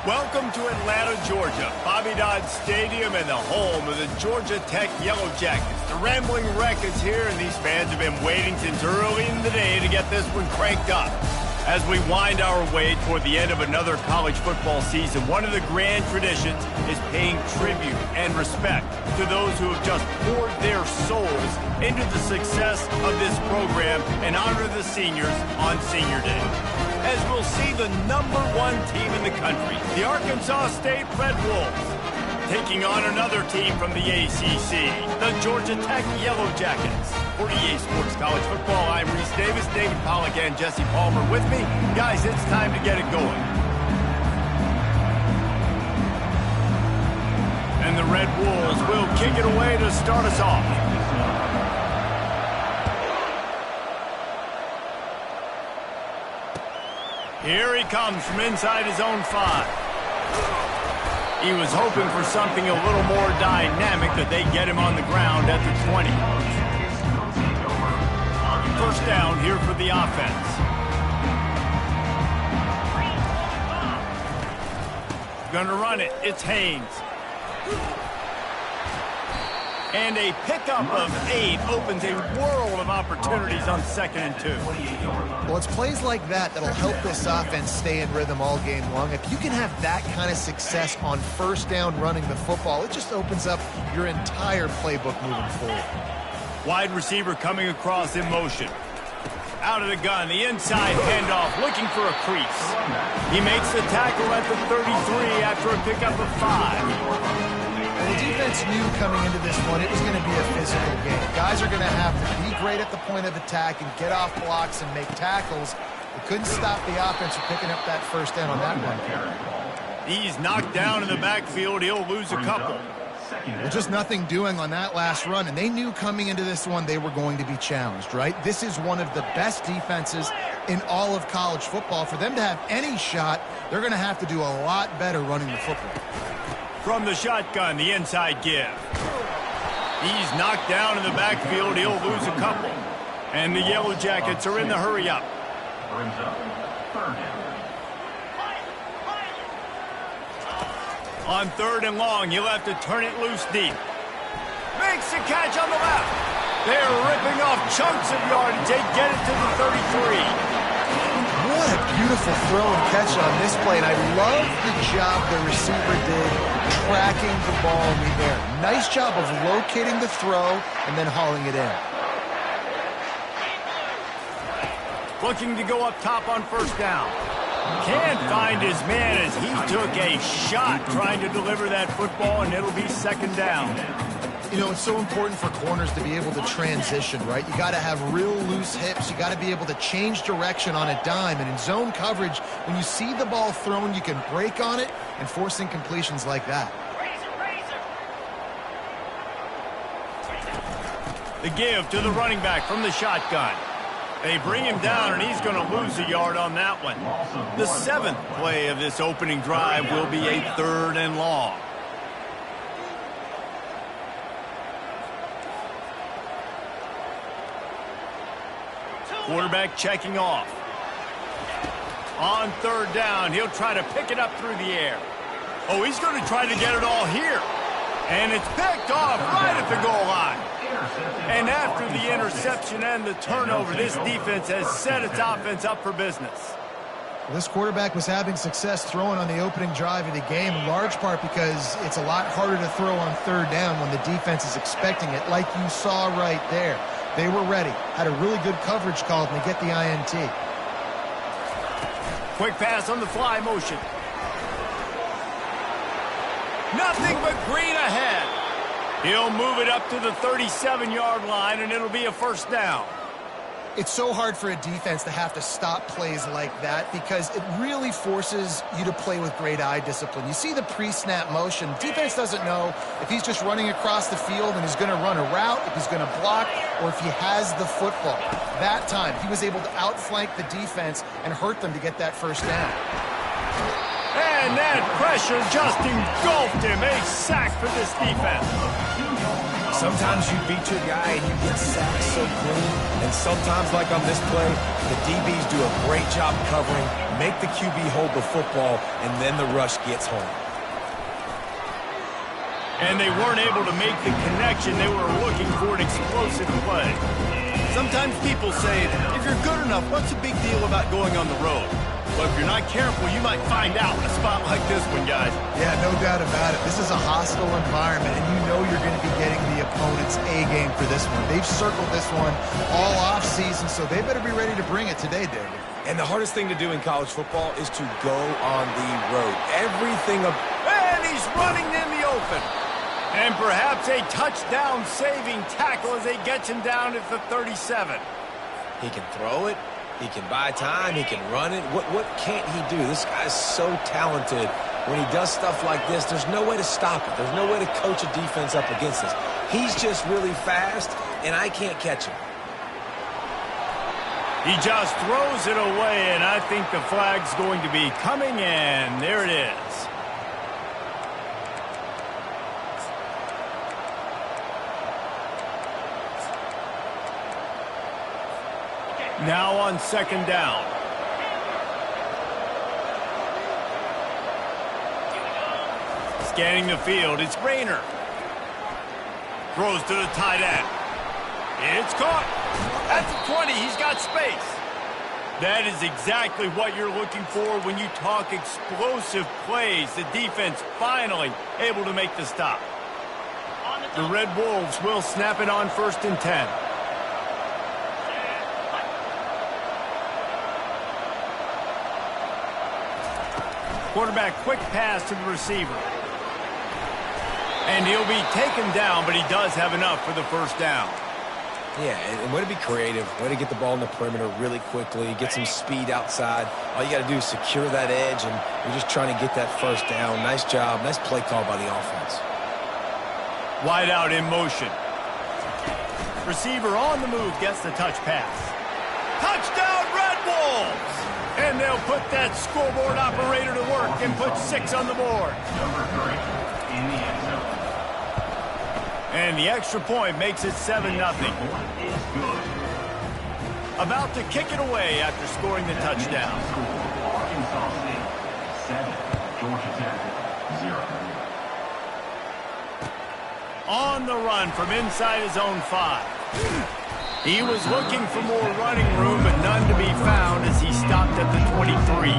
Welcome to Atlanta, Georgia, Bobby Dodd Stadium and the home of the Georgia Tech Yellow Jackets. The Rambling Wreck is here, and these fans have been waiting since early in the day to get this one cranked up. As we wind our way toward the end of another college football season, one of the grand traditions is paying tribute and respect to those who have just poured their souls into the success of this program and honor the seniors on Senior Day. As we'll see the #1 team in the country, the Arkansas State Red Wolves, taking on another team from the ACC, the Georgia Tech Yellow Jackets. For EA Sports College Football, I'm Reese Davis, David Pollack, and Jesse Palmer with me. Guys, it's time to get it going. And the Red Wolves will kick it away to start us off. Here he comes from inside his own 5. He was hoping for something a little more dynamic, that they get him on the ground at the 20. First down here for the offense. Gonna run it. It's Haynes. And a pickup of 8 opens a world of opportunities on 2nd and 2. Well, it's plays like that that'll help this offense stay in rhythm all game long. If you can have that kind of success on first down running the football, it just opens up your entire playbook moving forward. Wide receiver coming across in motion. Out of the gun, the inside handoff, looking for a crease. He makes the tackle at the 33 after a pickup of 5. The defense knew coming into this one it was going to be a physical game. Guys are going to have to be great at the point of attack and get off blocks and make tackles. They couldn't stop the offense from picking up that first down on that run. He's knocked down in the backfield. He'll lose a couple. Well, just nothing doing on that last run, and they knew coming into this one they were going to be challenged, right? This is one of the best defenses in all of college football. For them to have any shot, they're going to have to do a lot better running the football. From the shotgun, the inside give. He's knocked down in the backfield. He'll lose a couple. And the Yellow Jackets are in the hurry-up. On 3rd and long, he'll have to turn it loose deep. Makes the catch on the left. They're ripping off chunks of yardage. They get it to the 33. What a beautiful throw and catch on this play, and I love the job the receiver did tracking the ball in the air. Nice job of locating the throw and then hauling it in. Looking to go up top on first down. Can't find his man as he took a shot trying to deliver that football, and it'll be 2nd down. You know, it's so important for corners to be able to transition, right? You got to have real loose hips. You got to be able to change direction on a dime. And in zone coverage, when you see the ball thrown, you can break on it and force incompletions like that. The give to the running back from the shotgun. They bring him down, and he's going to lose a yard on that one. The 7th play of this opening drive will be a 3rd and long. Quarterback checking off. On 3rd down, he'll try to pick it up through the air. Oh, he's going to try to get it all here. And it's picked off right at the goal line. And after the interception and the turnover, this defense has set its offense up for business. Well, this quarterback was having success throwing on the opening drive of the game, in large part because it's a lot harder to throw on 3rd down when the defense is expecting it, like you saw right there. They were ready, had a really good coverage call, and they get the INT. Quick pass on the fly motion. Nothing but green ahead. He'll move it up to the 37-yard line, and it'll be a first down. It's so hard for a defense to have to stop plays like that because it really forces you to play with great eye discipline. You see the pre-snap motion. Defense doesn't know if he's just running across the field and he's going to run a route, if he's going to block, or if he has the football. That time, he was able to outflank the defense and hurt them to get that first down. And that pressure just engulfed him. A sack for this defense. Sometimes you beat your guy and you get sacked so clean, and sometimes, like on this play, the DBs do a great job covering, Make the QB hold the football, and then the rush gets home. And they weren't able to make the connection. They were looking for an explosive play. Sometimes people say, if you're good enough, what's the big deal about going on the road? But if you're not careful, you might find out in a spot like this one, guys. Yeah, no doubt about it. This is a hostile environment, and you know you're going to be getting the opponent's A-game for this one. They've circled this one all offseason, so they better be ready to bring it today, David. And the hardest thing to do in college football is to go on the road. And he's running in the open. And perhaps a touchdown-saving tackle as they get him down at the 37. He can throw it. He can buy time. He can run it. What can't he do? This guy's so talented. When he does stuff like this, there's no way to stop it. There's no way to coach a defense up against this. He's just really fast, and I can't catch him. He just throws it away, and I think the flag's going to be coming in. There it is. Now on second down. Scanning the field, it's Rayner. Throws to the tight end. It's caught. At the 20, he's got space. That is exactly what you're looking for when you talk explosive plays. The defense finally able to make the stop. The Red Wolves will snap it on 1st and 10. Quarterback quick pass to the receiver. And he'll be taken down, but he does have enough for the first down. Yeah, and way to be creative, way to get the ball in the perimeter really quickly, get some speed outside. All you got to do is secure that edge, and you're just trying to get that first down. Nice job, nice play call by the offense. Wide out in motion. Receiver on the move gets the touch pass. Touchdown, Red Wolves! And they'll put that scoreboard operator to work and put 6 on the board. Number 3 in the end zone. And the extra point makes it 7-0. Is good. About to kick it away after scoring the touchdown. Arkansas State 7, Georgia Tech 0. On the run from inside his own 5. He was looking for more running room, but none to be found as he stopped at the 23.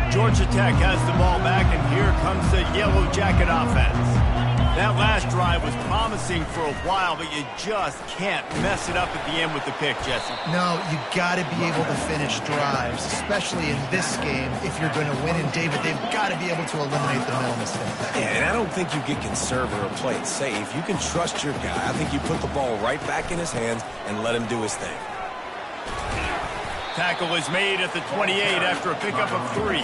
Georgia Tech has the ball back, and here comes the Yellow Jacket offense. That last drive was promising for a while, but you just can't mess it up at the end with the pick, Jesse. No, you got to be able to finish drives, especially in this game. If you're going to win, and David, they've got to be able to eliminate the mental mistake. Yeah, and I don't think you get conservative or play it safe. You can trust your guy. I think you put the ball right back in his hands and let him do his thing. Tackle is made at the 28 after a pickup of 3.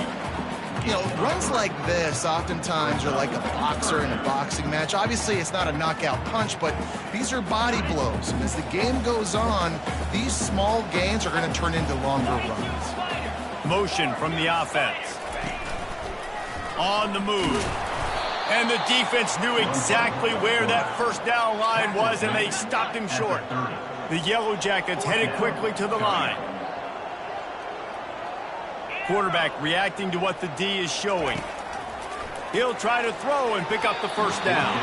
You know, runs like this oftentimes are like a boxer in a boxing match. Obviously, it's not a knockout punch, but these are body blows. As the game goes on, these small gains are going to turn into longer runs. Motion from the offense. On the move. And the defense knew exactly where that first down line was, and they stopped him short. The Yellow Jackets headed quickly to the line. Quarterback reacting to what the D is showing. He'll try to throw and pick up the first down.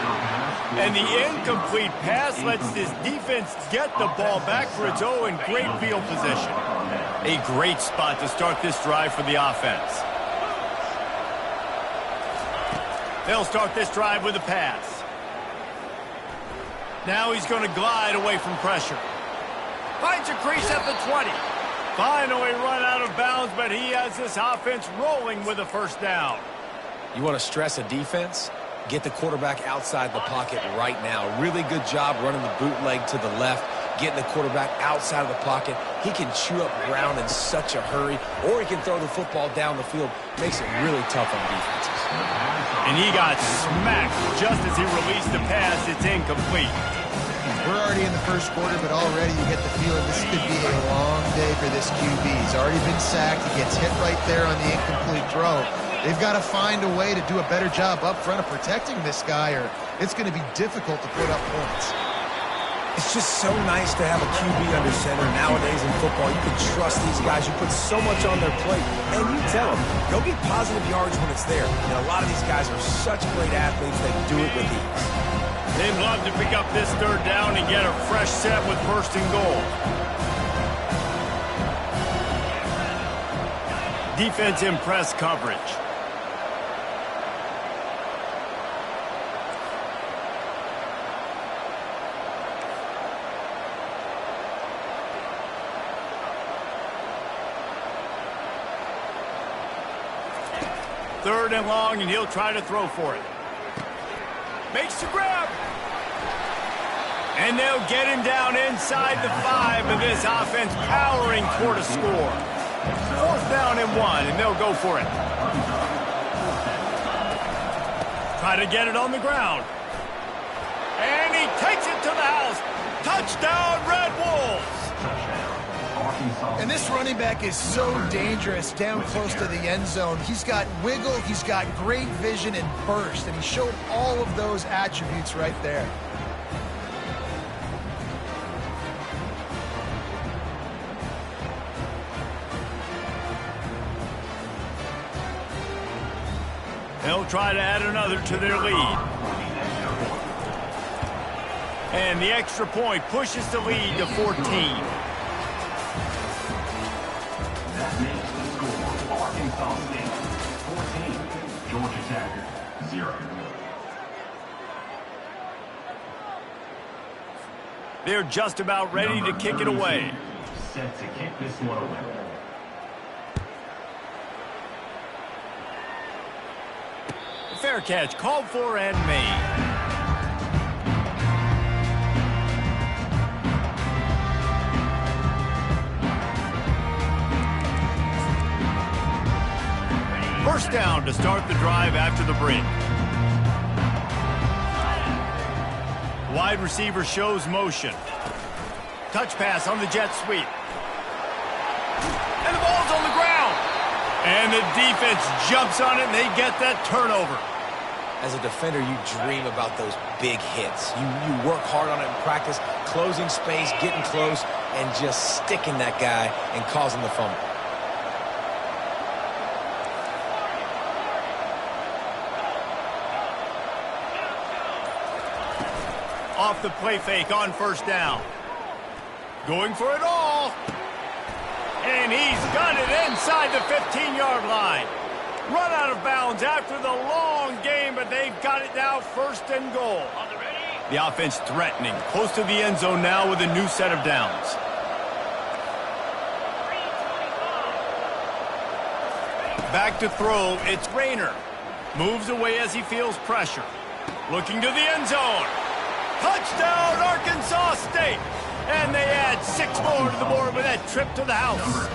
And the incomplete pass lets this defense get the ball back for its own in great field position. A great spot to start this drive for the offense. They'll start this drive with a pass. Now he's going to glide away from pressure. Finds a crease at the 20. Finally run out of bounds, but he has this offense rolling with a first down. You want to stress a defense? Get the quarterback outside the pocket right now. Really good job running the bootleg to the left, getting the quarterback outside of the pocket. He can chew up ground in such a hurry, or he can throw the football down the field. Makes it really tough on defenses. And he got smacked just as he released the pass. It's incomplete. We're already in the first quarter, but already you get the feeling this could be a long day for this QB. He's already been sacked. He gets hit right there on the incomplete throw. They've got to find a way to do a better job up front of protecting this guy, or it's going to be difficult to put up points. It's just so nice to have a QB under center. Nowadays in football, you can trust these guys. You put so much on their plate, and you tell them, go get positive yards when it's there. And a lot of these guys are such great athletes, they do it with ease. They'd love to pick up this third down and get a fresh set with first and goal. Defense in press coverage. Third and long, and he'll try to throw for it. Makes the grab. And they'll get him down inside the 5, but this offense powering toward a score. Fourth down and 1, and they'll go for it. Try to get it on the ground. And he takes it to the house. Touchdown, Red Wolves! And this running back is so dangerous down close to the end zone. He's got wiggle, he's got great vision and burst, and he showed all of those attributes right there. They'll try to add another to their lead. And the extra point pushes the lead to 14. That makes the score Arkansas State 14, Georgia Tech 0. They're just about ready to kick it away. Set to kick this one away. Fair catch, called for and made. First down to start the drive after the break. Wide receiver shows motion. Touch pass on the jet sweep. And the ball's on the ground. And the defense jumps on it, and they get that turnover. As a defender, you dream about those big hits. You work hard on it in practice, closing space, getting close, and just sticking that guy and causing the fumble. Off the play fake on first down. Going for it all. And he's got it inside the 15-yard line. Run out of bounds after the long game, but they've got it now first and goal. The offense threatening, close to the end zone now with a new set of downs. Back to throw, it's Rayner. Moves away as he feels pressure. Looking to the end zone. Touchdown, Arkansas State! And they add 6 more to the board with that trip to the house.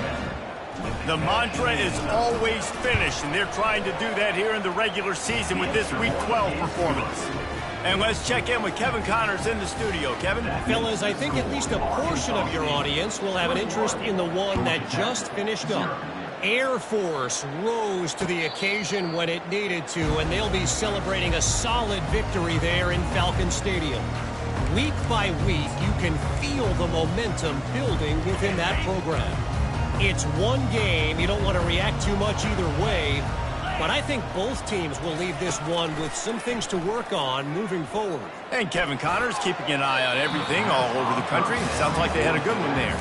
The mantra is always finish, and they're trying to do that here in the regular season with this Week 12 performance. And let's check in with Kevin Connors in the studio. Kevin? Fellas, I think at least a portion of your audience will have an interest in the one that just finished up. Air Force rose to the occasion when it needed to, and they'll be celebrating a solid victory there in Falcon Stadium. Week by week, you can feel the momentum building within that program. It's one game. You don't want to react too much either way, but I think both teams will leave this one with some things to work on moving forward. And Kevin Connors keeping an eye on everything all over the country. Sounds like they had a good one there.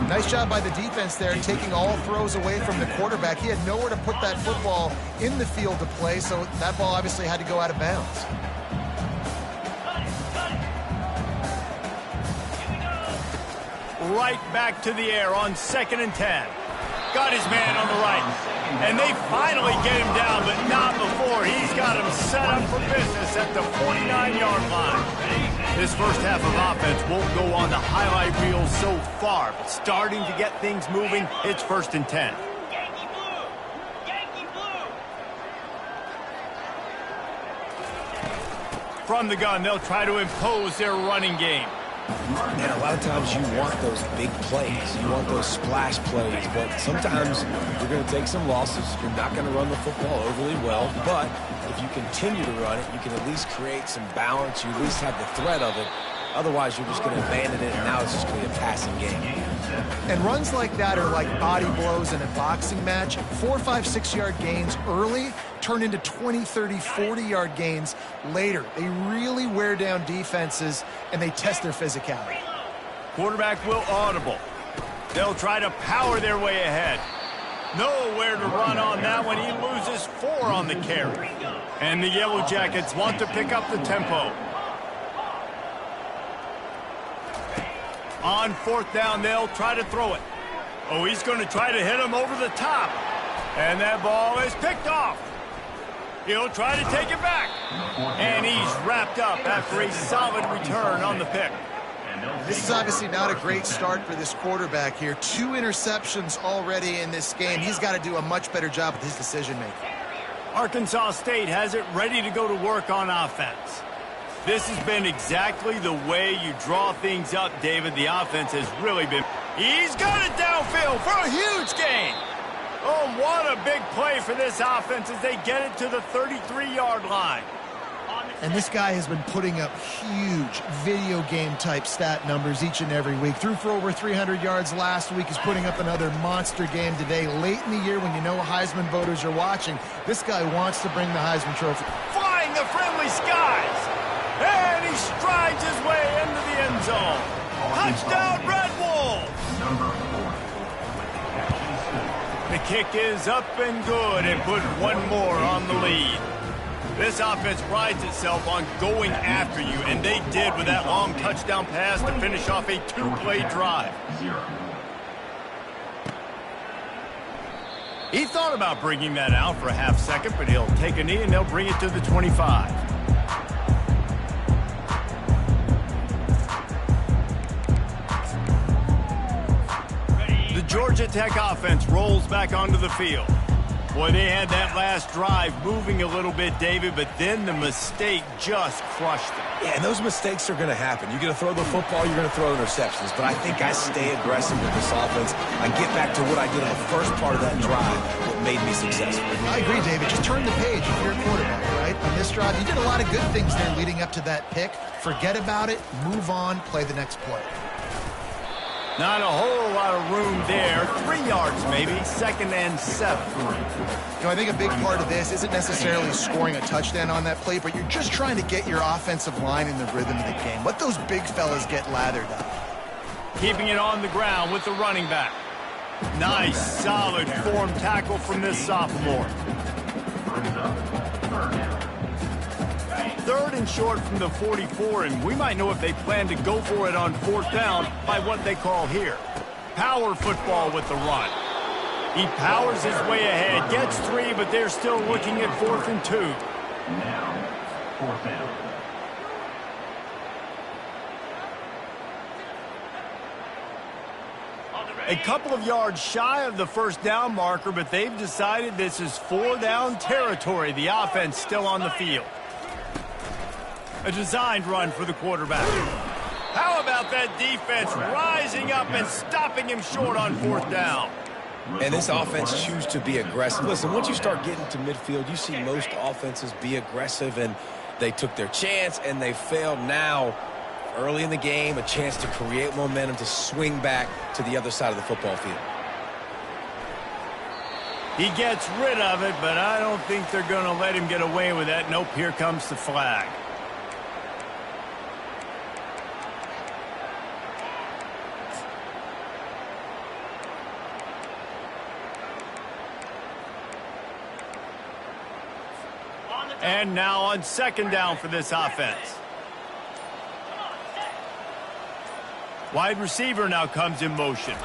Nice job by the defense there, taking all throws away from the quarterback. He had nowhere to put that football in the field to play, so that ball obviously had to go out of bounds. Right back to the air on 2nd and 10. Got his man on the right. And they finally get him down, but not before. He's got him set up for business at the 49-yard line. This first half of offense won't go on the highlight reel so far, but starting to get things moving, it's 1st and 10. From the gun, they'll try to impose their running game. And a lot of times you want those big plays. You want those splash plays. But sometimes you're going to take some losses. You're not going to run the football overly well. But if you continue to run it, you can at least create some balance. You at least have the threat of it. Otherwise, you're just going to abandon it, and now it's just going to be a passing game. And runs like that are like body blows in a boxing match. 4, 5, 6-yard gains early turn into 20, 30, 40-yard gains later. They really wear down defenses, and they test their physicality. Quarterback will audible. They'll try to power their way ahead. Nowhere to run on that one. He loses 4 on the carry. And the Yellow Jackets want to pick up the tempo. On 4th down, they'll try to throw it. Oh, he's going to try to hit him over the top. And that ball is picked off. He'll try to take it back. And he's wrapped up after a solid return on the pick. This is obviously not a great start for this quarterback here. 2 interceptions already in this game. He's got to do a much better job with his decision-making. Arkansas State has it ready to go to work on offense. This has been exactly the way you draw things up, David. The offense has really been... He's got it downfield for a huge gain. Oh, what a big play for this offense as they get it to the 33-yard line. And this guy has been putting up huge video game type stat numbers each and every week. Threw for over 300 yards last week. He's putting up another monster game today. Late in the year when you know Heisman voters are watching, this guy wants to bring the Heisman Trophy. Flying the friendly skies. And he strides his way into the end zone. Touchdown, Red Wolves. The kick is up and good and put one more on the lead. This offense prides itself on going after you, and they did with that long touchdown pass to finish off a 2-play drive. He thought about bringing that out for a half second, but he'll take a knee and they'll bring it to the 25. The Georgia Tech offense rolls back onto the field. Boy, they had that last drive moving a little bit, David, but then the mistake just crushed them. Yeah, and those mistakes are going to happen. You're going to throw the football, you're going to throw interceptions. But I think I stay aggressive with this offense. I get back to what I did in the first part of that drive, what made me successful. I agree, David. Just turn the page if you're a quarterback, right? On this drive, you did a lot of good things there leading up to that pick. Forget about it, move on, play the next play. Not a whole lot of room there. 3 yards maybe, 2nd and 7. You know, I think a big part of this isn't necessarily scoring a touchdown on that play, but you're just trying to get your offensive line in the rhythm of the game. Let those big fellas get lathered up. Keeping it on the ground with the running back. Nice, solid form tackle from this sophomore. 3rd and short from the 44, and we might know if they plan to go for it on 4th down by what they call here. Power football with the run. He powers his way ahead, gets 3, but they're still looking at 4th and 2. Now, 4th down. A couple of yards shy of the 1st down marker, but they've decided this is 4-down territory. The offense still on the field. A designed run for the quarterback. How about that defense rising up and stopping him short on 4th down? And this offense chooses to be aggressive. Listen, once you start getting to midfield, you see most offenses be aggressive, and they took their chance, and they failed. Now, early in the game, a chance to create momentum, to swing back to the other side of the football field. He gets rid of it, but I don't think they're going to let him get away with that. Nope, here comes the flag. And now on 2nd down for this offense. Wide receiver now comes in motion.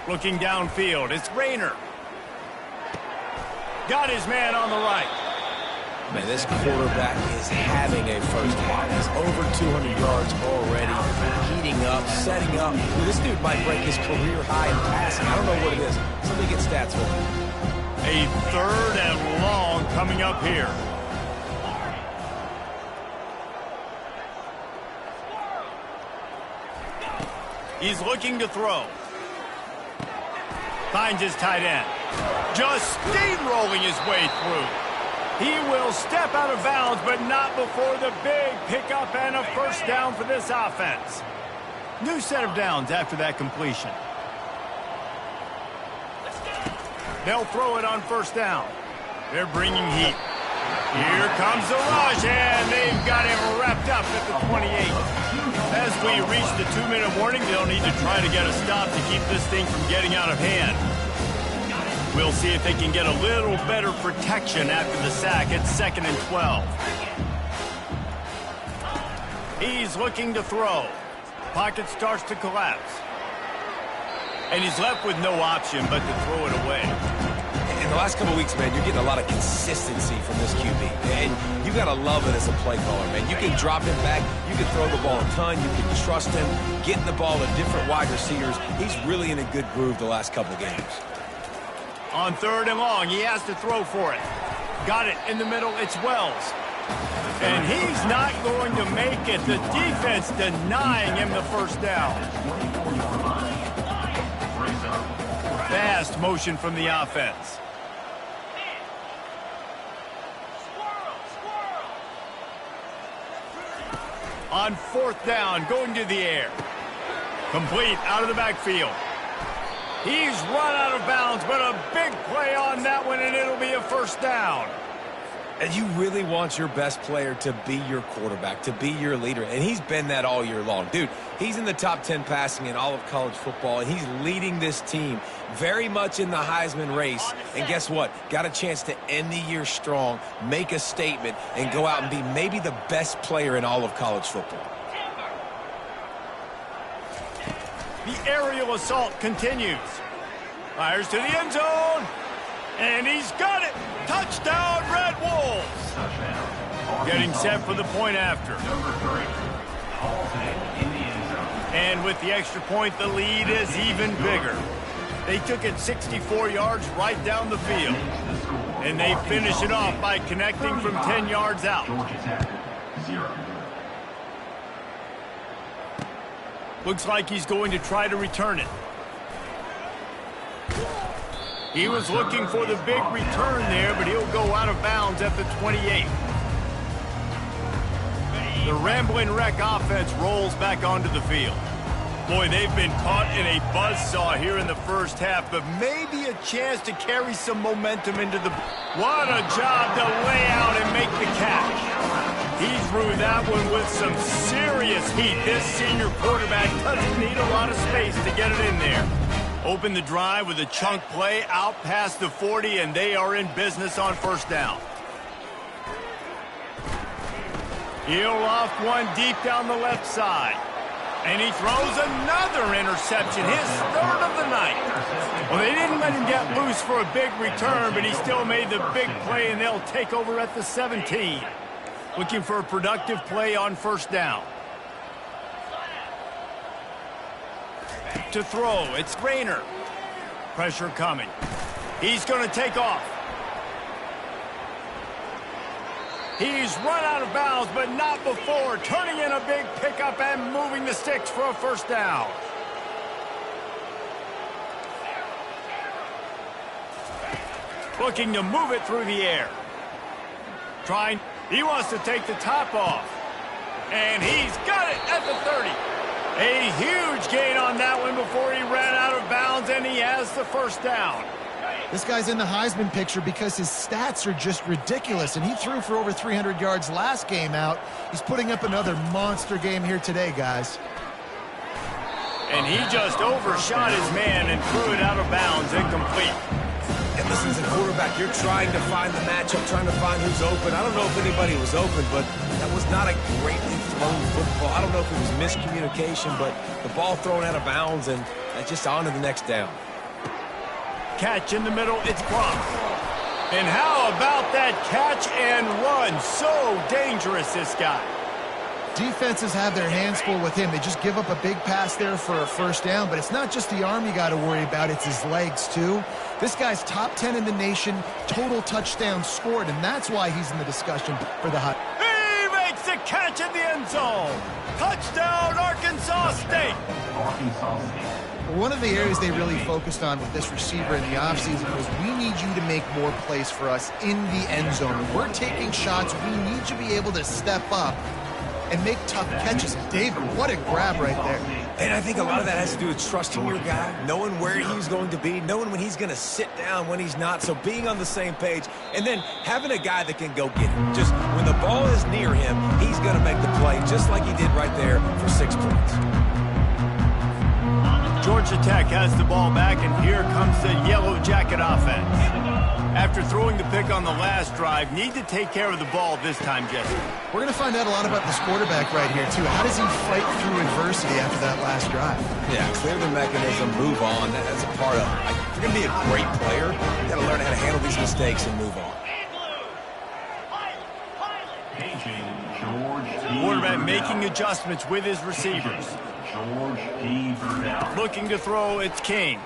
Looking downfield, it's Rayner. Got his man on the right. Man, this quarterback is having a first half. He's over 200 yards already, heating up, setting up. This dude might break his career high in passing. I don't know what it is. Somebody get stats for him. A 3rd and long coming up here. He's looking to throw. Finds his tight end. Just steamrolling his way through. He will step out of bounds, but not before the big pickup and a first down for this offense. New set of downs after that completion. They'll throw it on first down. They're bringing heat. Here comes the rush, and they've got him wrapped up at the 28. As we reach the 2-minute warning, they'll need to try to get a stop to keep this thing from getting out of hand. We'll see if they can get a little better protection after the sack at 2nd and 12. He's looking to throw. Pocket starts to collapse. And he's left with no option but to throw it away. In the last couple of weeks, man, you're getting a lot of consistency from this QB. And you got to love it as a play caller, man. You can drop him back. You can throw the ball a ton. You can trust him, getting the ball to different wide receivers. He's really in a good groove the last couple of games. On 3rd and long, he has to throw for it. Got it in the middle. It's Wells. And he's not going to make it. The defense denying him the first down. Fast motion from the offense. On 4th down, going to the air. Complete out of the backfield. He's run out of bounds, but a big play on that one, and it'll be a first down. And you really want your best player to be your quarterback, to be your leader. And he's been that all year long. Dude, he's in the top 10 passing in all of college football, and he's leading this team very much in the Heisman race. And guess what? Got a chance to end the year strong, make a statement, and go out and be maybe the best player in all of college football. The aerial assault continues. Fires to the end zone. And he's got it. Touchdown, Red Wolves. Getting set for the point after. And with the extra point, the lead is even bigger. They took it 64 yards right down the field. And they finish it off by connecting from 10 yards out. Looks like he's going to try to return it. He was looking for the big return there, but he'll go out of bounds at the 28. The Rambling Wreck offense rolls back onto the field. Boy, they've been caught in a buzzsaw here in the first half, but maybe a chance to carry some momentum into the... What a job to lay out and make the catch. He threw that one with some serious heat. This senior quarterback doesn't need a lot of space to get it in there. Open the drive with a chunk play out past the 40, and they are in business on first down. He'll off one deep down the left side. And he throws another interception, his 3rd of the night. Well, they didn't let him get loose for a big return, but he still made the big play, and they'll take over at the 17. Looking for a productive play on first down. To throw, it's Rayner. Pressure coming. He's going to take off. He's run out of bounds, but not before turning in a big pickup and moving the sticks for a first down. Looking to move it through the air. He wants to take the top off. And he's got it at the 30. A huge gain on that one before he ran out of bounds, and he has the first down. This guy's in the Heisman picture because his stats are just ridiculous, and he threw for over 300 yards last game out. He's putting up another monster game here today, guys. And he just overshot his man and threw it out of bounds, incomplete. And listen, as a quarterback, you're trying to find the matchup, trying to find who's open. I don't know if anybody was open, but that was not a greatly thrown football. I don't know if it was miscommunication, but the ball thrown out of bounds, and just on to the next down. Catch in the middle, it's blocked. And how about that catch and run? So dangerous, this guy. Defenses have their hands full with him. They just give up a big pass there for a first down, but it's not just the arm you got to worry about, it's his legs too. This guy's top 10 in the nation, total touchdowns scored, and that's why he's in the discussion for the high. He makes the catch in the end zone. Touchdown, Arkansas State. One of the areas they really focused on with this receiver in the offseason was, we need you to make more plays for us in the end zone. When we're taking shots, we need you to be able to step up and make tough catches. David, what a grab right there. And I think a lot of that has to do with trusting your guy, knowing where he's going to be, knowing when he's going to sit down, when he's not, so being on the same page, and then having a guy that can go get it. Just when the ball is near him, he's going to make the play, just like he did right there for 6 points. Georgia Tech has the ball back, and here comes the Yellow Jacket offense. After throwing the pick on the last drive, need to take care of the ball this time, Jesse. We're going to find out a lot about this quarterback right here, too. How does he fight through adversity after that last drive? Yeah, clear the mechanism, move on. That's a part of it. If you're going to be a great player, you got to learn how to handle these mistakes and move on. Quarterback making adjustments with his receivers. Looking to throw, it's King.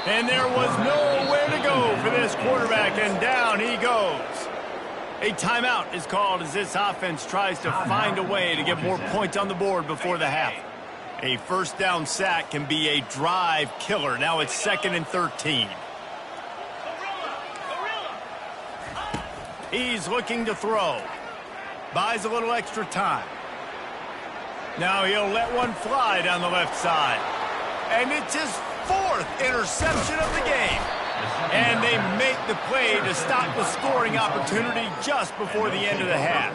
And there was nowhere to go for this quarterback, and down he goes. A timeout is called as this offense tries to find a way to get more points on the board before the half. A first down sack can be a drive killer. Now it's 2nd and 13. He's looking to throw. Buys a little extra time. Now he'll let one fly down the left side. And it's his 4th interception of the game. And they make the play to stop the scoring opportunity just before the end of the half.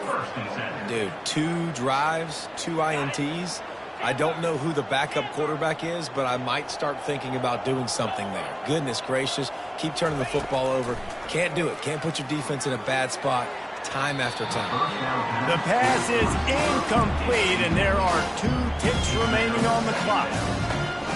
Dude, 2 drives, 2 INTs. I don't know who the backup quarterback is, but I might start thinking about doing something there. Goodness gracious, keep turning the football over. Can't do it. Can't put your defense in a bad spot time after time. The pass is incomplete, and there are 2 ticks remaining on the clock.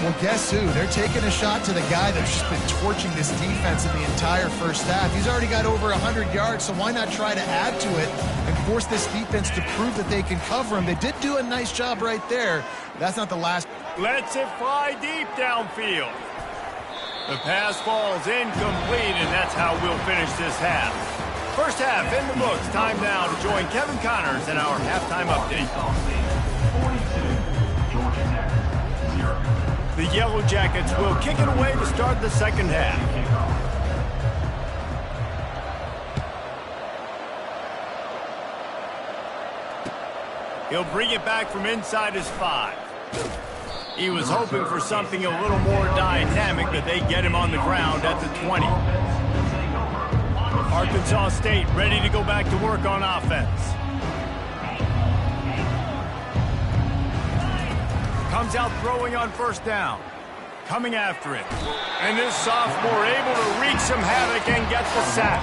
Well, guess who? They're taking a shot to the guy that's just been torching this defense in the entire first half. He's already got over 100 yards, so why not try to add to it and force this defense to prove that they can cover him? They did do a nice job right there. That's not the last. Lets it fly deep downfield. The pass falls incomplete, and that's how we'll finish this half. First half in the books. Time now to join Kevin Connors in our halftime update. 42, Georgia Tech, 0. The Yellow Jackets will kick it away to start the second half. He'll bring it back from inside his 5. He was hoping for something a little more dynamic, but they get him on the ground at the 20. Arkansas State ready to go back to work on offense. Comes out throwing on first down. Coming after it. And this sophomore able to wreak some havoc and get the sack.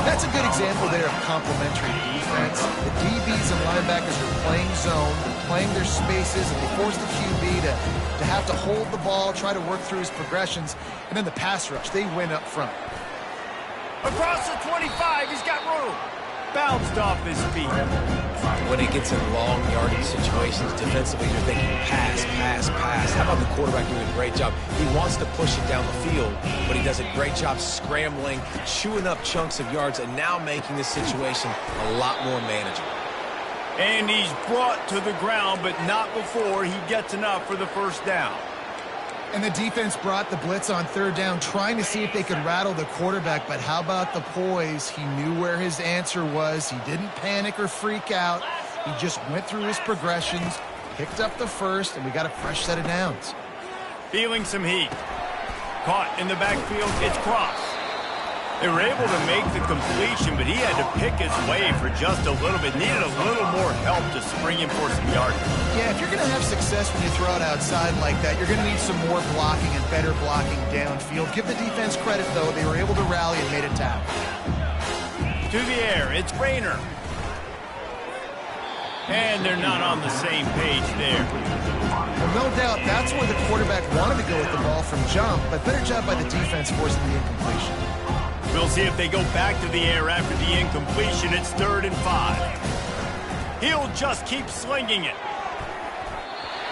That's a good example there of complementary defense. The DBs and linebackers are playing zone, playing their spaces, and they force the QB to have to hold the ball, try to work through his progressions. And then the pass rush, they win up front. Across the 25, he's got room. Bounced off his feet. When it gets in long yardage situations, defensively, you're thinking pass, pass, pass. How about the quarterback doing a great job? He wants to push it down the field, but he does a great job scrambling, chewing up chunks of yards, and now making this situation a lot more manageable. And he's brought to the ground, but not before he gets enough for the first down. And the defense brought the blitz on third down, trying to see if they could rattle the quarterback. But how about the poise? He knew where his answer was. He didn't panic or freak out. He just went through his progressions, picked up the first, and we got a fresh set of downs. Feeling some heat. Caught in the backfield, it's Cross. They were able to make the completion, but he had to pick his way for just a little bit. Needed a little more help to spring him for some yards. Yeah, if you're going to have success when you throw it outside like that, you're going to need some more blocking and better blocking downfield. Give the defense credit, though. They were able to rally and made a tackle. To the air, it's Rayner. And they're not on the same page there. Well, no doubt that's where the quarterback wanted to go with the ball from jump, but better job by the defense forcing the incompletion. We'll see if they go back to the air after the incompletion. It's 3rd and 5. He'll just keep slinging it.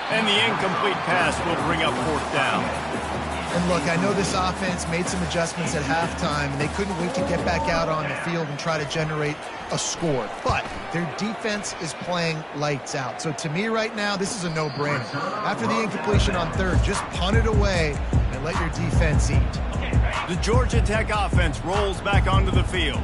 And the incomplete pass will bring up 4th down. And look, I know this offense made some adjustments at halftime, and they couldn't wait to get back out on the field and try to generate a score. But their defense is playing lights out. So to me right now, this is a no-brainer. After the incompletion on third, just punt it away and let your defense eat. The Georgia Tech offense rolls back onto the field.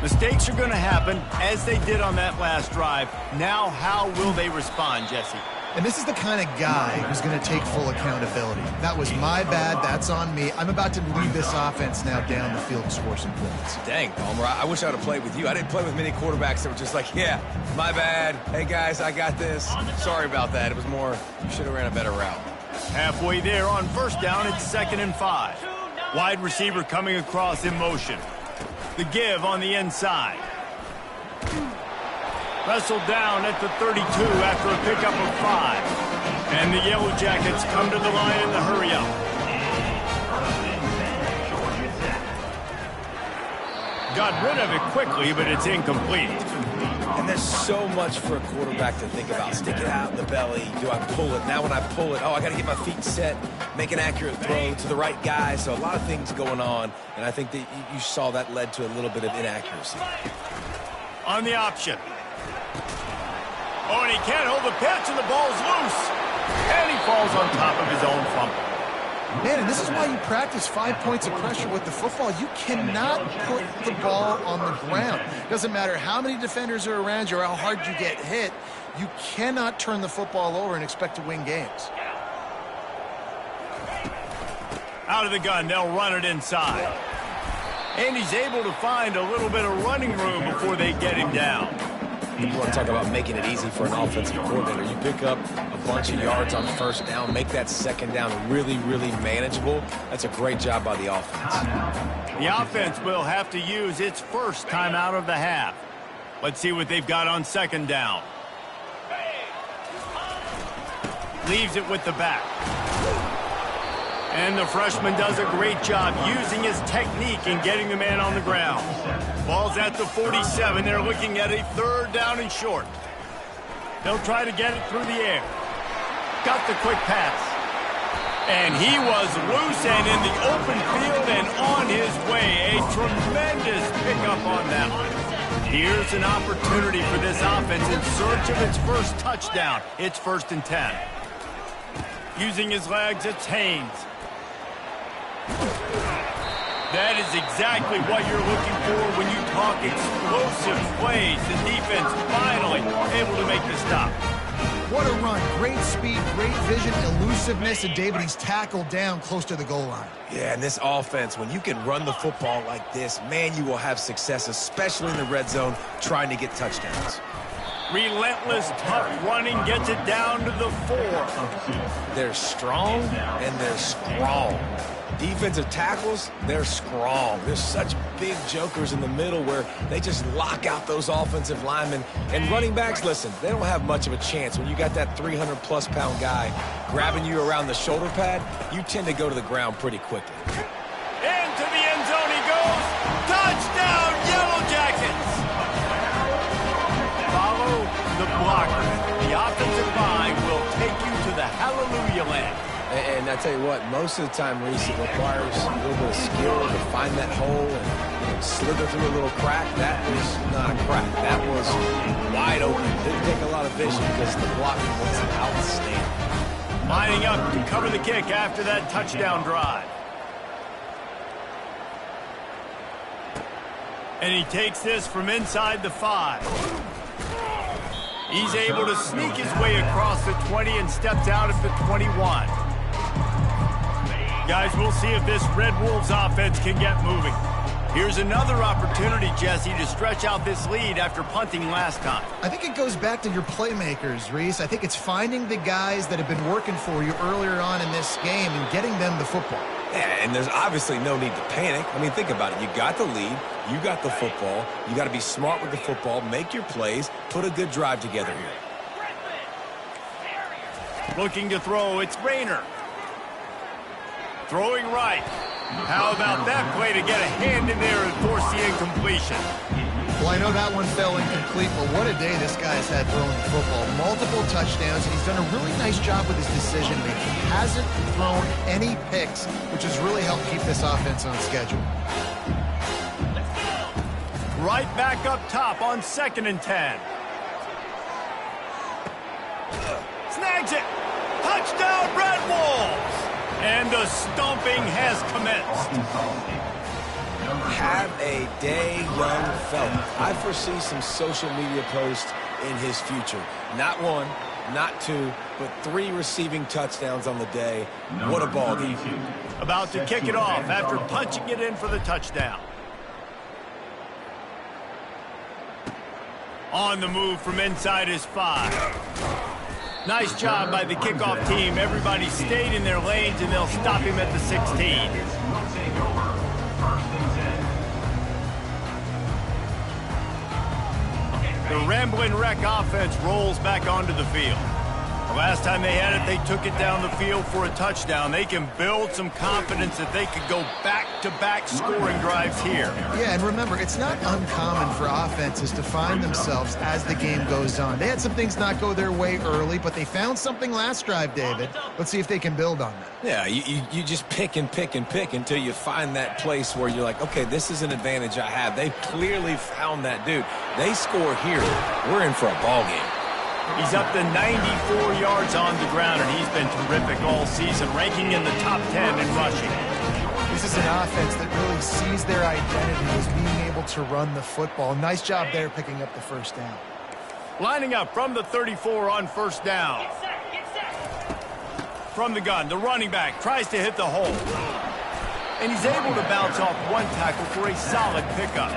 Mistakes are going to happen, as they did on that last drive. Now, how will they respond, Jesse? And this is the kind of guy who's going to take full accountability. That was my bad. That's on me. I'm about to lead this offense now down the field and score some points. Dang, Palmer, I wish I would have played with you. I didn't play with many quarterbacks that were just like, yeah, my bad. Hey, guys, I got this. Sorry about that. It was more, you should have ran a better route. Halfway there on first down, it's 2nd and 5. Wide receiver coming across in motion. The give on the inside. Wrestled down at the 32 after a pickup of 5. And the Yellow Jackets come to the line in the hurry-up. Got rid of it quickly, but it's incomplete. And there's so much for a quarterback to think about. Stick it out in the belly. Do I pull it? Now when I pull it, oh, I got to get my feet set, make an accurate throw to the right guy. So a lot of things going on, and I think that you saw that led to a little bit of inaccuracy. On the option. Oh, and he can't hold the pitch, and the ball's loose. And he falls on top of his own fumble. Man, and this is why you practice 5 points of pressure with the football. You cannot put the ball on the ground. Doesn't matter how many defenders are around you or how hard you get hit. You cannot turn the football over and expect to win games. Out of the gun, they'll run it inside. And he's able to find a little bit of running room before they get him down. You want to talk about making it easy for an offensive coordinator. You pick up a bunch of yards on first down, make that second down really, really manageable. That's a great job by the offense. The offense will have to use its first timeout of the half. Let's see what they've got on second down. Leaves it with the back. And the freshman does a great job using his technique in getting the man on the ground. Ball's at the 47. They're looking at a 3rd down and short. They'll try to get it through the air. Got the quick pass. And he was loose and in the open field and on his way. A tremendous pickup on that one. Here's an opportunity for this offense in search of its first touchdown. It's 1st and 10. Using his legs, it's Haynes. That is exactly what you're looking for when you talk explosive plays. The defense finally able to make the stop. What a run. Great speed, great vision, elusiveness, and David, he's tackled down close to the goal line. Yeah, and this offense, when you can run the football like this, man, you will have success, especially in the red zone, trying to get touchdowns. Relentless, tough running gets it down to the 4. They're strong, and they're strong. Defensive tackles, they're strong. There's such big jokers in the middle where they just lock out those offensive linemen. And running backs, listen, they don't have much of a chance. When you got that 300-plus pound guy grabbing you around the shoulder pad, you tend to go to the ground pretty quickly. Into the end zone he goes. Touchdown, Yellow Jackets! Follow the blocker. The offensive line will take you to the hallelujah land. And I tell you what, most of the time, Reese, it requires a little bit of skill to find that hole and slither through a little crack. That was not a crack. That was wide open. Didn't take a lot of vision because the blocking was outstanding. Lining up to cover the kick after that touchdown drive. And he takes this from inside the 5. He's able to sneak his way across the 20 and steps out at the 21. Guys, we'll see if this Red Wolves offense can get moving. Here's another opportunity, Jesse, to stretch out this lead after punting last time. I think it goes back to your playmakers, Reese. I think it's finding the guys that have been working for you earlier on in this game and getting them the football. Yeah, and there's obviously no need to panic. I mean, think about it. You got the lead. You got the football. You got to be smart with the football, make your plays, put a good drive together here. Looking to throw, it's Rayner. Throwing right. How about that play to get a hand in there and force the incompletion? Well, I know that one fell incomplete, but what a day this guy's had throwing the football. Multiple touchdowns, and he's done a really nice job with his decision-making. He hasn't thrown any picks, which has really helped keep this offense on schedule. Right back up top on 2nd and 10. Snags it. Touchdown, Red Wolves. And the stomping has commenced. Have a day, young fella. I foresee some social media posts in his future. Not one, not two, but 3 receiving touchdowns on the day. What a ball game. About to kick it off after punching it in for the touchdown. On the move from inside his 5. Nice job by the kickoff team. Everybody stayed in their lanes, and they'll stop him at the 16. The Rambling Wreck offense rolls back onto the field. The last time they had it, they took it down the field for a touchdown. They can build some confidence that they could go back-to-back scoring drives here. Yeah, and remember, it's not uncommon for offenses to find themselves as the game goes on. They had some things not go their way early, but they found something last drive, David. Let's see if they can build on that. Yeah, you just pick and pick and pick until you find that place where you're like, okay, this is an advantage I have. They clearly found that dude. They score here. We're in for a ball game. He's up to 94 yards on the ground, and he's been terrific all season, ranking in the top 10 in rushing. This is an offense that really sees their identity as being able to run the football. Nice job there picking up the first down. Lining up from the 34 on first down. From the gun, the running back tries to hit the hole. And he's able to bounce off one tackle for a solid pickup.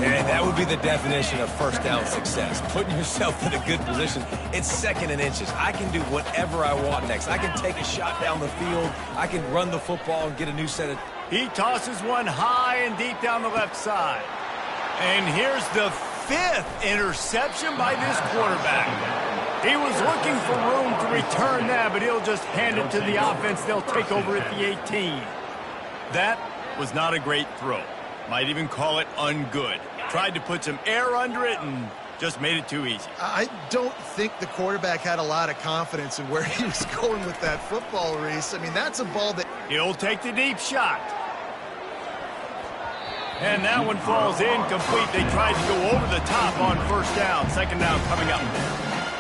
And that would be the definition of first down success. Putting yourself in a good position. It's 2nd and inches. I can do whatever I want next. I can take a shot down the field. I can run the football and get a new set of... He tosses one high and deep down the left side. And here's the 5th interception by this quarterback. He was looking for room to return that, but he'll just hand it to the offense. They'll take over at the 18. That was not a great throw. Might even call it ungood. Tried to put some air under it and just made it too easy. I don't think the quarterback had a lot of confidence in where he was going with that football, Reese. I mean, that's a ball that... He'll take the deep shot. And that one falls incomplete. They tried to go over the top on first down. 2nd down coming up.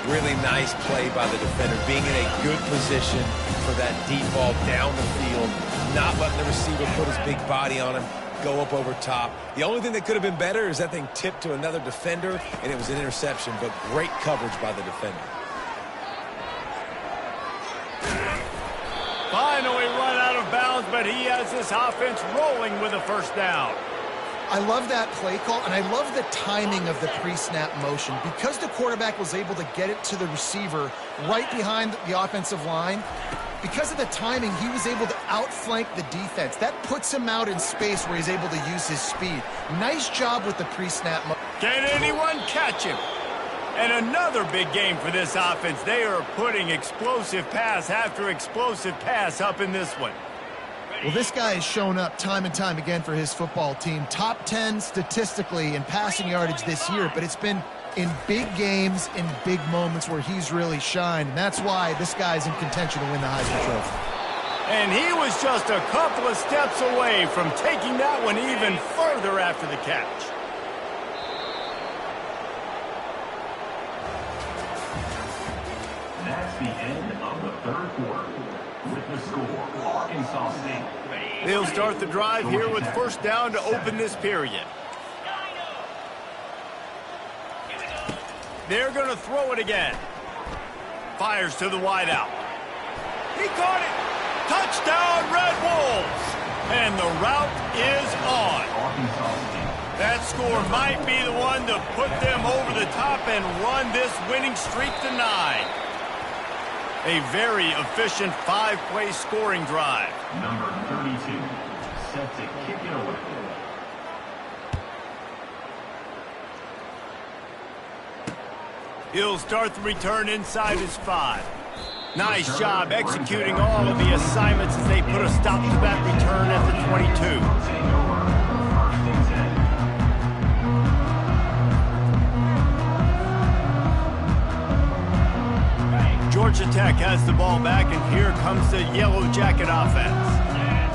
Really nice play by the defender, being in a good position for that deep ball down the field, not letting the receiver put his big body on him, go up over top. The only thing that could have been better is that thing tipped to another defender, and it was an interception, but great coverage by the defender. Finally run out of bounds, but he has this offense rolling with a first down. I love that play call, and I love the timing of the pre-snap motion. Because the quarterback was able to get it to the receiver right behind the offensive line, because of the timing, he was able to outflank the defense. That puts him out in space where he's able to use his speed. Nice job with the pre-snap motion. Can anyone catch him? And another big game for this offense. They are putting explosive pass after explosive pass up in this one. Well, this guy has shown up time and time again for his football team. Top 10 statistically in passing yardage this year, but it's been in big games, in big moments where he's really shined. And that's why this guy's in contention to win the Heisman Trophy. And he was just a couple of steps away from taking that one even further after the catch. That's the end of the 3rd quarter. With the score, Arkansas State. They'll start the drive here with first down to open this period. They're going to throw it again. Fires to the wideout. He caught it. Touchdown, Red Wolves. And the route is on. That score might be the one to put them over the top and run this winning streak to 9. A very efficient 5-play scoring drive. Number 32, set to kick it away. He'll start the return inside his 5. Nice job executing all of the assignments as they put a stop to that return at the 22. Georgia Tech has the ball back, and here comes the Yellow Jacket offense.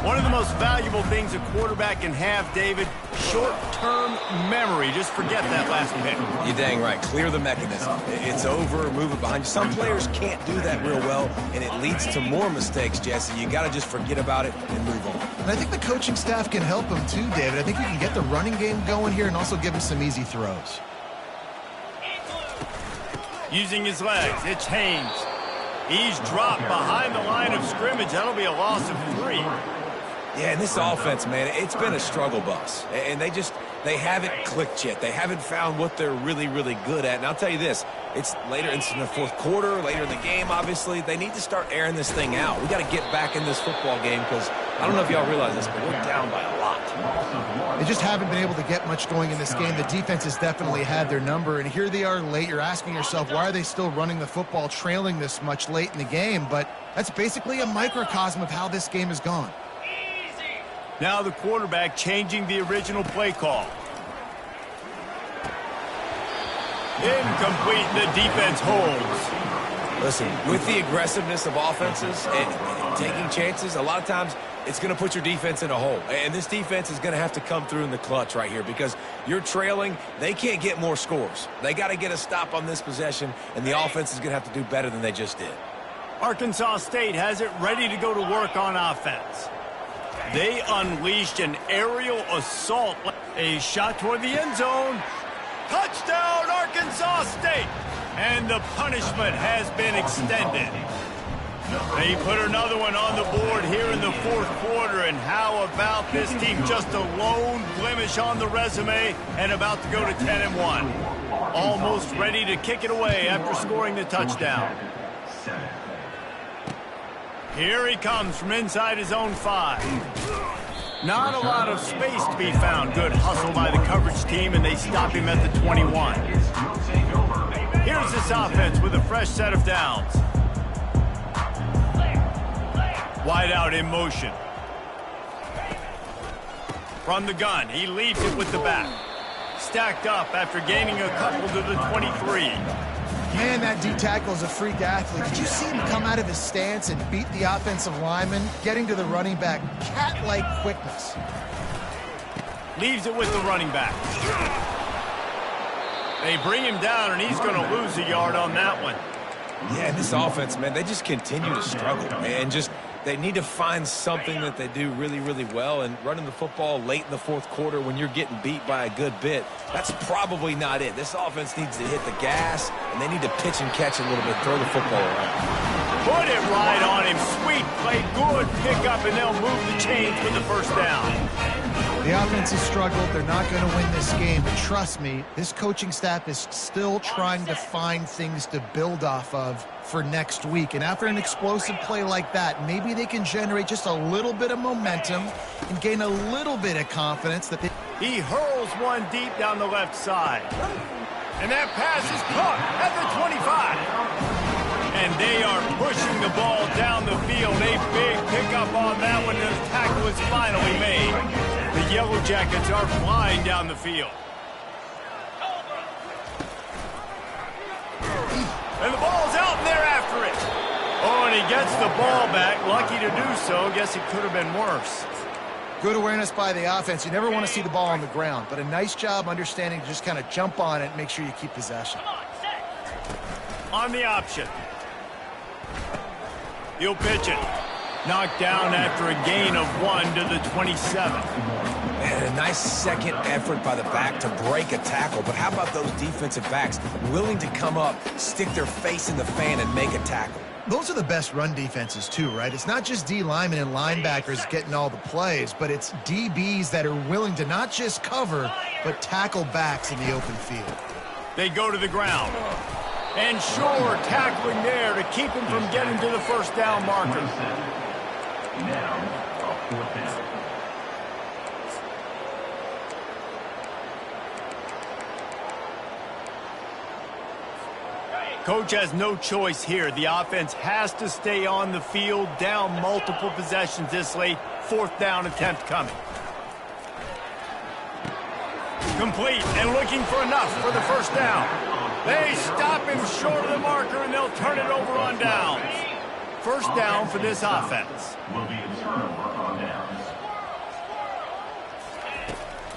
One of the most valuable things a quarterback can have, David, short-term memory. Just forget that last pick. You're dang right. Clear the mechanism. It's over, move it behind you. Some players can't do that real well, and it leads to more mistakes, Jesse. You got to just forget about it and move on. And I think the coaching staff can help him too, David. I think you can get the running game going here and also give him some easy throws. Using his legs, it's Haynes. He's dropped behind the line of scrimmage. That'll be a loss of 3. Yeah, and this offense, man, it's been a struggle bus. And they haven't clicked yet. They haven't found what they're really, really good at. And I'll tell you this, it's in the fourth quarter, later in the game, obviously. They need to start airing this thing out. We got to get back in this football game because I don't know if y'all realize this, but we're down by a lot. They just haven't been able to get much going in this game. The defense has definitely had their number, and here they are late. You're asking yourself, why are they still running the football, trailing this much late in the game? But that's basically a microcosm of how this game has gone. Now the quarterback changing the original play call. Incomplete. The defense holds. Listen, with the aggressiveness of offenses and taking chances, a lot of times it's going to put your defense in a hole. And this defense is going to have to come through in the clutch right here because you're trailing. They can't get more scores. They got to get a stop on this possession, and the offense is going to have to do better than they just did. Arkansas State has it ready to go to work on offense. They unleashed an aerial assault. A shot toward the end zone. Touchdown, Arkansas State! And the punishment has been extended. They put another one on the board here in the fourth quarter. And how about this team? Just a lone blemish on the resume and about to go to 10-1. Almost ready to kick it away after scoring the touchdown. Here he comes from inside his own 5. Not a lot of space to be found. Good hustle by the coverage team, and they stop him at the 21. Here's this offense with a fresh set of downs. Wide out in motion. From the gun, he leaves it with the back. Stacked up after gaining a couple to the 23. Man, that D-tackle is a freak athlete. Did you see him come out of his stance and beat the offensive lineman, getting to the running back? Cat-like quickness. Leaves it with the running back. They bring him down, and he's going to lose a yard on that one. Yeah, this offense, man, they just continue to struggle. And they need to find something that they do really, really well. And running the football late in the fourth quarter when you're getting beat by a good bit, that's probably not it. This offense needs to hit the gas, and they need to pitch and catch a little bit, throw the football around. Put it right on him. Sweet play, good pickup, and they'll move the chains with the first down. The offense has struggled. They're not going to win this game. But trust me, this coaching staff is still trying to find things to build off of for next week. And after an explosive play like that, maybe they can generate just a little bit of momentum and gain a little bit of confidence that they... He hurls one deep down the left side. And that pass is caught at the 25. And they are pushing the ball down the field. A big pickup on that one, and the tackle is finally made. The Yellow Jackets are flying down the field. And the ball's out, and they're after it. Oh, and he gets the ball back. Lucky to do so. Guess it could have been worse. Good awareness by the offense. You never want to see the ball on the ground, but a nice job understanding to just kind of jump on it and make sure you keep possession. On the option. He'll pitch it. Knocked down after a gain of 1 to the 27. And a nice second effort by the back to break a tackle. But how about those defensive backs willing to come up, stick their face in the fan, and make a tackle? Those are the best run defenses too, right? It's not just D linemen and linebackers getting all the plays, but it's DBs that are willing to not just cover, but tackle backs in the open field. They go to the ground. And sure, tackling there to keep him from getting to the first down marker. Now, a fourth down. Coach has no choice here. The offense has to stay on the field, down multiple possessions this late. Fourth down attempt coming. Complete and looking for enough for the first down. They stop him short of the marker, and they'll turn it over on downs. First down for this offense. Will be a turnover on downs.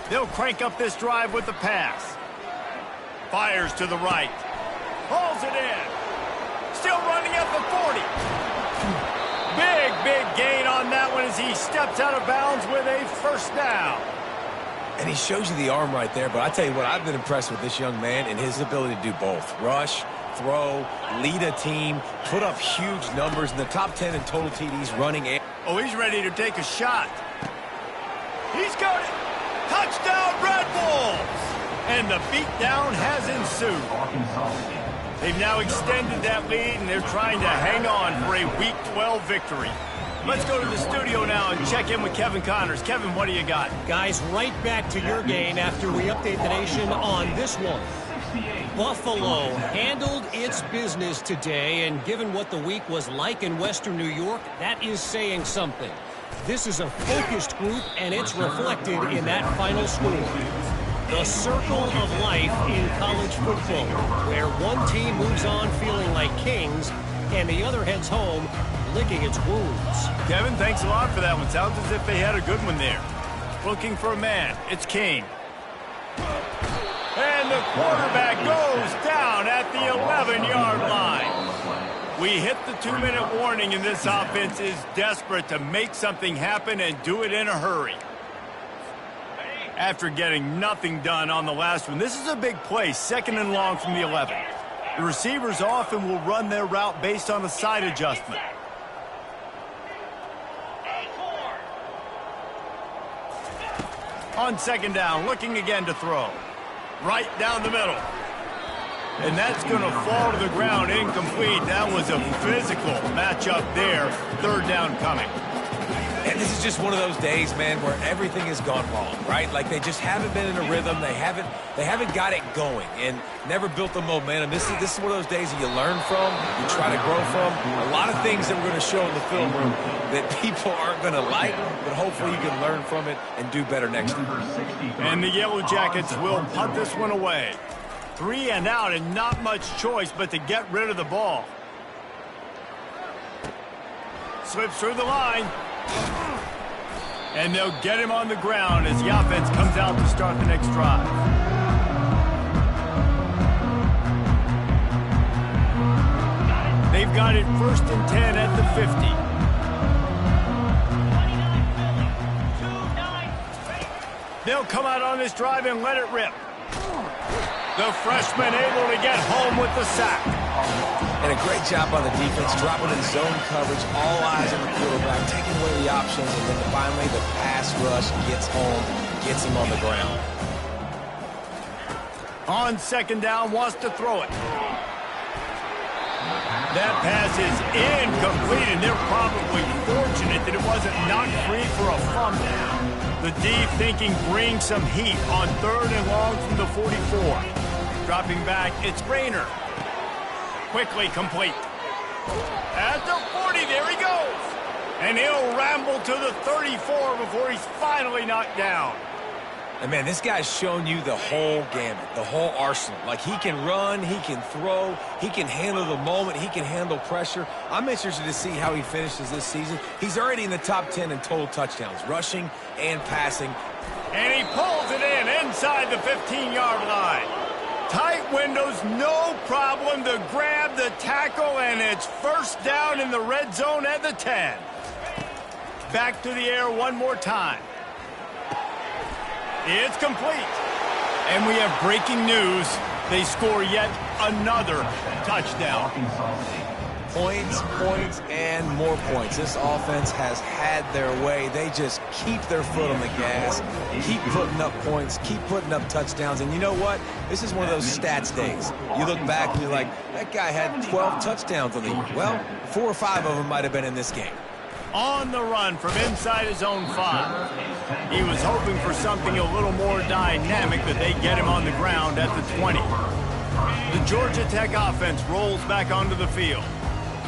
They'll crank up this drive with the pass. Fires to the right. Hauls it in. Still running at the 40. Big gain on that one as he steps out of bounds with a first down. And he shows you the arm right there, but I tell you what, I've been impressed with this young man and his ability to do both. Rush, throw, lead a team, put up huge numbers in the top 10 in total TDs running. Oh, he's ready to take a shot. He's got it. Touchdown, Red Bulls! And the beatdown has ensued. They've now extended that lead, and they're trying to hang on for a Week 12 victory. Let's go to the studio now and check in with Kevin Connors. Kevin, what do you got? Guys, right back to your game after we update the nation on this one. Buffalo handled its business today, and given what the week was like in Western New York, that is saying something. This is a focused group, and it's reflected in that final score. The circle of life in college football, where one team moves on feeling like kings, and the other heads home licking its wounds. Kevin, thanks a lot for that one. Sounds as if they had a good one there. Looking for a man. It's King. And the quarterback goes down at the 11-yard line. We hit the 2-minute warning, and this offense is desperate to make something happen and do it in a hurry. After getting nothing done on the last one, this is a big play, 2nd and long from the 11. The receivers often will run their route based on a side adjustment. On 2nd down, looking again to throw. Right down the middle. And that's going to fall to the ground, incomplete. That was a physical matchup there. 3rd down coming. And this is just one of those days, man, where everything has gone wrong, right? Like they just haven't been in a rhythm. They haven't got it going and never built the momentum. This is one of those days that you learn from, you try to grow from. A lot of things that we're going to show in the film room that people aren't going to like, but hopefully you can learn from it and do better next time. And the Yellow Jackets will punt this one away. 3 and out, and not much choice but to get rid of the ball. Slips through the line. And they'll get him on the ground as the offense comes out to start the next drive. They've got it 1st and 10 at the 50. They'll come out on this drive and let it rip. The freshman able to get home with the sack. And a great job on the defense, dropping in zone coverage, all eyes on the quarterback, taking away the options, and then finally the pass rush gets home, gets him on the ground. On 2nd down, wants to throw it. That pass is incomplete, and they're probably fortunate that it wasn't knocked free for a fumble. The D thinking bring some heat on 3rd and long from the 44. Dropping back, it's Rayner. Quickly complete. At the 40, there he goes. And he'll ramble to the 34 before he's finally knocked down. And, man, this guy's shown you the whole gamut, the whole arsenal. Like, he can run, he can throw, he can handle the moment, he can handle pressure. I'm interested to see how he finishes this season. He's already in the top 10 in total touchdowns, rushing and passing. And he pulls it in inside the 15-yard line. Tight windows, no problem to grab the tackle, and it's 1st down in the red zone at the 10. Back to the air one more time. It's complete. And we have breaking news. They score yet another touchdown. Points, points, and more points. This offense has had their way. They just keep their foot on the gas, keep putting up points, keep putting up touchdowns. And you know what? This is one of those stats days. You look back and you're like, that guy had 12 touchdowns on the year. Well, 4 or 5 of them might have been in this game. On the run from inside his own 5. He was hoping for something a little more dynamic, but they get him on the ground at the 20. The Georgia Tech offense rolls back onto the field.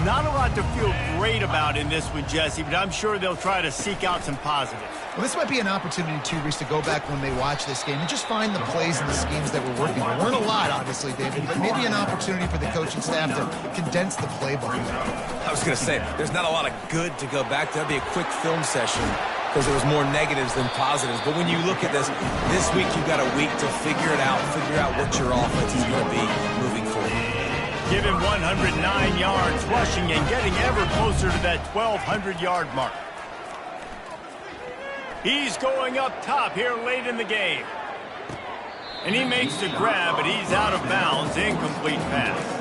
Not a lot to feel great about in this one, Jesse, but I'm sure they'll try to seek out some positives. Well, this might be an opportunity, too, Reese, to go back when they watch this game and just find the plays and the schemes that were working. There weren't a lot, obviously, David, but maybe an opportunity for the coaching staff to condense the playbook. I was going to say, there's not a lot of good to go back to. That'd be a quick film session because there was more negatives than positives. But when you look at this week you've got a week to figure it out, figure out what your offense is going to be moving forward. Give him 109 yards rushing and getting ever closer to that 1,200-yard mark. He's going up top here late in the game. And he makes the grab, but he's out of bounds. Incomplete pass.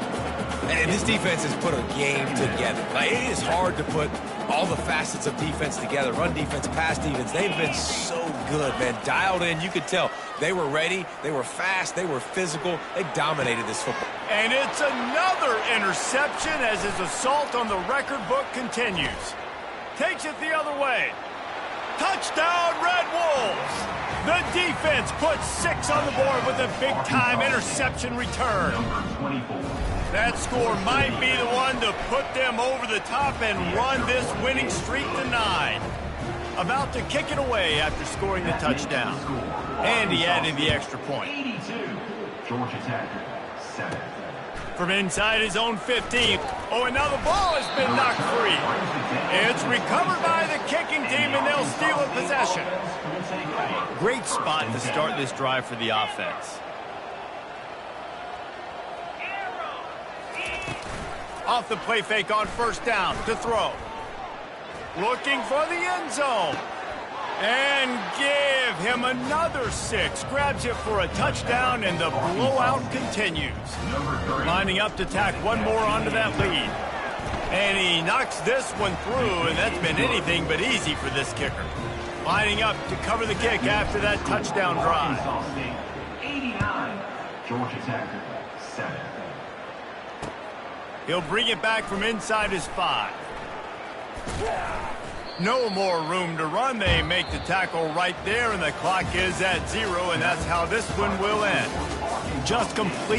And this defense has put a game together. Like, it is hard to put all the facets of defense together. Run defense, pass defense. They've been so good, man. Dialed in. You could tell they were ready. They were fast. They were physical. They dominated this football. And it's another interception as his assault on the record book continues. Takes it the other way. Touchdown, Red Wolves! The defense puts 6 on the board with a big-time interception return. That score might be the one to put them over the top and run this winning streak to 9. About to kick it away after scoring the touchdown. And he added the extra point. 82. Georgia Tech, 7. From inside his own 15. Oh, and now the ball has been knocked free. It's recovered by the kicking team, and they'll steal a possession. Great spot to start this drive for the offense. Off the play fake on first down to throw. Looking for the end zone. And give him another 6. Grabs it for a touchdown, and the blowout continues. Lining up to tack one more onto that lead. And he knocks this one through, and that's been anything but easy for this kicker. Lining up to cover the kick after that touchdown drive. 89. Georgia Tech, 7. He'll bring it back from inside his 5. No more room to run. They make the tackle right there, and the clock is at 0, and that's how this one will end. Just complete.